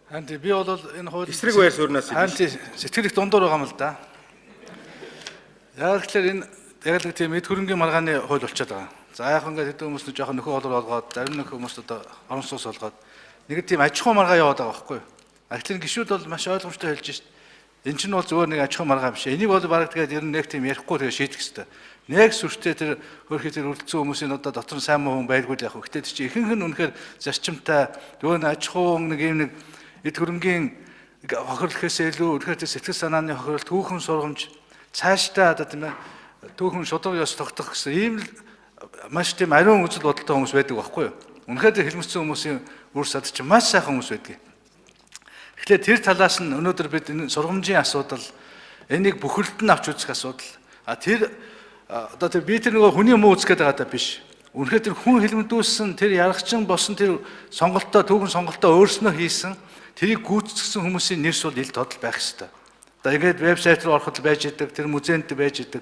Харин би бол энэ хууль эсрэг байр суурнаас сэтгэл их дундуур байгаа юм л да. Яг тэгэхээр энэ яг л тийм эд хөрөнгийн маргааны хууль болчиход байгаа. За яг ингээд хэдэн хүмүүс жоохон нөхөө болор болгоод, зарим нөх хүмүүс одоо орон сууц болгоод нэг тийм аж ахуй маргаа яваад байгаа байхгүй юу? Тэгэхээр гişүүд бол маш ойлгомжтой хэлж шít. Энэ чинь бол зөвхөн нэг аж ахуй маргаа биш. Энийг бол бараг тэгээд ер нь нэг тийм ярихгүй тэгээд шийдэх хэрэгтэй. Нэг сүртэй тэр хөрхий тэр үлдсэн хүмүүсийн одоо дотор сайн муу хүн байлгүй яг хөө. Гэтэл чи ихэнх нь үнэхээр зарчимтай зөвхөн аж ахуй нэг юм нэг эд хөрөнгийн хохирлохээс илүү үнэхээр сэтгэл санааны хохирол, түүхэн сургамж цаашдаа одоо тийм ээ түүхэн шудраг ёс тогтох гэсэн ийм л маш тийм ариун үзэл бодолтой хүмүүс байдаг байхгүй юу? Үнэхээр хэлмэлцсэн хүмүүсийн үр сад чинь маш сайхан хүмүүс байдаг. Тэгэхээр тэр талаас нь өнөөдөр бид энэ сургамжийн асуудал, энийг бүхэлд нь авч үзэх асуудал. Тэр одоо тэр би тэр нөгөө хүний муу үзэх гэдэг байгаа биш. Үнэхээр тэр хүн хэлмэдүүлсэн тэр яргчин босон тэр сонголтоо түүхэн сонголтоо өөрснөө хийсэн тэрийг гүйцэтгэсэн хүмүүсийн нэрс бол ил тодол байх ёстой. Одоо ингээд вебсайт руу ороход байж идэг, тэр музейнд байж идэг.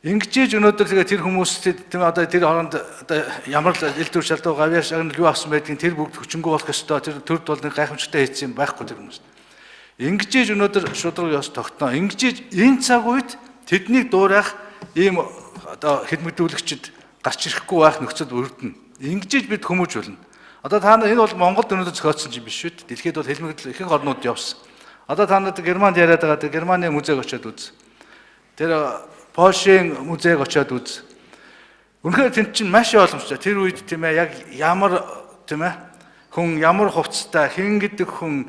Ингэж өнөөдөр тэгээ тэр хүмүүс тийм одоо тэр хооронд одоо ямар ил төр шалдуу гавьяа шагнал юу авсан байдгийг тэр бүгд хүчингү болох ёстой. Тэр төрд бол нэг гайхамшигтай хийсэн юм байхгүй тэр хүмүүс. Ингэж өнөөдөр шудраг ёс тогтноо. Ингэж энэ цаг үед тэднийг дуурайх ийм одоо хэлмэгдүүлэгчд гарч ирэхгүй байх нөхцөл өрдөнө. Ингэж бид хүмүүжүүлнэ. Одоо та нар энэ бол Монголд өнөөдөр зохиоцсон юм биш шүү дээ. Дэлхийд бол хэлмэгдэл ихэнх орнууд явсан. Одоо та нарт Германд яриад байгаа тэр Германы музейг очиод үз. Тэр Польшийн музейг очиод үз. Үнэхээр тэнд чинь маш ойлгомжтой. Тэр үед тийм ээ яг ямар тийм ээ хүн ямар хувцастай хэн гэдэг хүн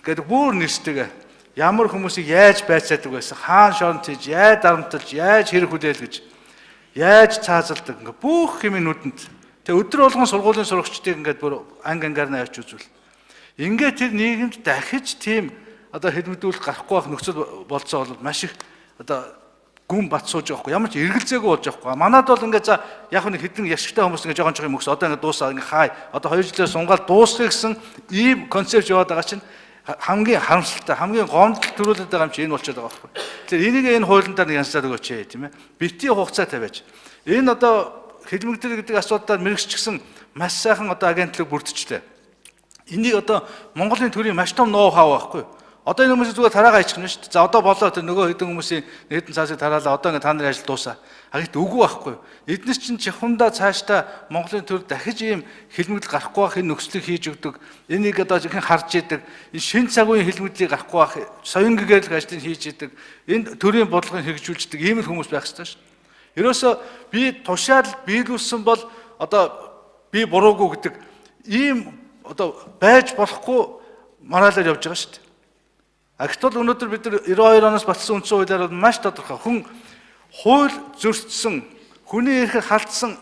гэдэг бүр нэрсдэг. Ямар хүмүүсийг яаж байцаадаг байсан, хаан шоронд хийж, яаж дарамталж, яаж хэрэг хүлээл гэж, яаж цаазалдаг ингээ бүх юмны нүдэнд. Тэгээ өдөр болгон сургуулийн сурагчдыг ингээд бүр ангаар нь авч үзвэл. Ингээд тэр нийгэмд дахиж тийм одоо хэлмэгдүүлэх гарахгүй байх нөхцөл болцоо бол маш их одоо гүн бат сууж байгаа хгүй. Ямар ч эргэлзээгүй болж байгаа хгүй. Манайд бол ингээд за яг нэг хэдэн яшигтай хүмүүс ингээд жоохон юм өгс одоо ингээд дуусаа ингээд хай. Одоо 2 жилээр сунгаал дуусгах гэсэн ийм концепт яваад байгаа чинь хамгийн харамсалтай, хамгийн гомдол төрүүлээд байгаа юм чи энэ болчиход байгаа байхгүй. Тэгэхээр энийг энэ хуулиндаа нэг янзлаад өгөөч тийм ээ. Битгий хугацаа тавиач. Энэ одоо хэлмэгдэл гэдэг асуудлаар мэрэгчсэн маш сайхан одоо агентлаг бүрдчихлээ. Энийг одоо Монголын төрийн маш том ноу хав байхгүй. Одоо энэ хүмүүсийг зүгээр тараагаа хийчих нь шүү дээ. За одоо болоо тэр нөгөө хэдэн хүмүүсийн хэдэн цаасыг тараалаа. Одоо ингээд та нарын ажил дуусаа. Хагт үгүй байхгүй. Эднес чинь чихундаа цаашдаа Монголын төр дахиж ийм хэлмэгдэл гарахгүй байх энэ нөхцөлийг хийж өгдөг. Энийг одоо жинхэнэ харж идэг. Энэ шин цаг үеийн хэлмэгдлийг гарахгүй байх соён гэгэрэл ажлыг хийж идэг. Энэ төрийн бодлогыг хэрэгжүүлдэг ийм л хүмүүс байх ёстой шүү дээ. Ерөөсөө би тушаал биелүүлсэн бол одоо би буруугүй гэдэг ийм одоо байж болохгүй моралаар явж байгаа шүү дээ. Гэтэл өнөөдөр бид нар 92 оноос батлсан үндсэн хуулиар бол маш тодорхой хүн хууль зөрчсөн, хүний эрхийг халтсан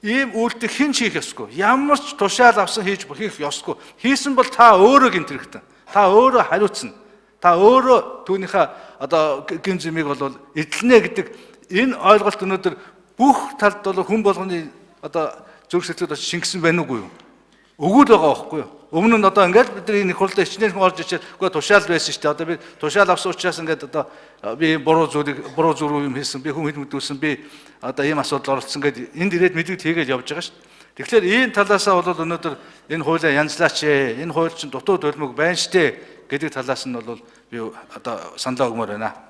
ийм үйлдэл хэн ч хийх ёсгүй. Ямар ч тушаал авсан хийж хийх ёсгүй. Хийсэн бол та өөрөө гэмт хэрэгтэй. Та өөрөө хариуцна. Та өөрөө түүнийхээ одоо гин зэмийг бол эдлэнэ гэдэг энэ ойлголт өнөөдөр бүх талд бол хүн болгоны одоо зүрх сэтгэлд шингэсэн байна уугүй юу? Өгүүл байгаа байхгүй юу? Өмнө нь одоо ингээд бидний нэг хурлаа хичнээн хүн орж ичээд үгүй тушаал байсан шүү дээ. Одоо би тушаал авсан учраас ингээд одоо би буруу зүрх юм хийсэн, би хүн хэлмэгдүүлсэн, би одоо ийм асуудал оролцсон гэдэг энд ирээд мэдээд хийгээд явж байгаа шүү дээ. Тэгэхээр энэ талаасаа бол өнөөдөр энэ хуулиа янзлаач энэ хууль чинь дутуу төлмөг байна штэ гэдэг талаас нь бол би одоо саналаа өгмөр байна.